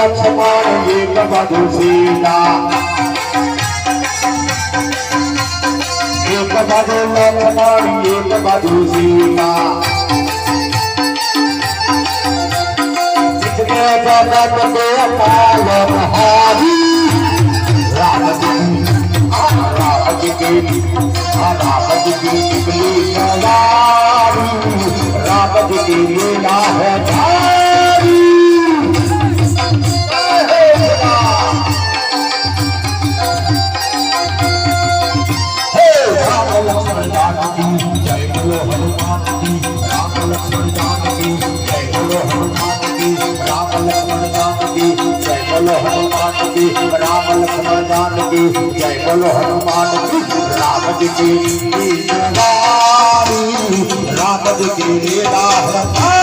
लक्ष्मण एक बाजू सीता एक बाजू लक्ष्मण एक बाजू सीता जिसके जगत के पालनहारी राम जी की निकली सवारी राम जी की लीला है भारी राम लक्ष्मण जानकी जय बोलो हनुमान की राम लक्ष्मण जानकी जय बोलो हनुमान की राम लक्ष्मण जानकी जय बोलो हनुमान की राम लक्ष्मण जानकी जय बोलो हनुमान की राम जी की राम जी की लीला है।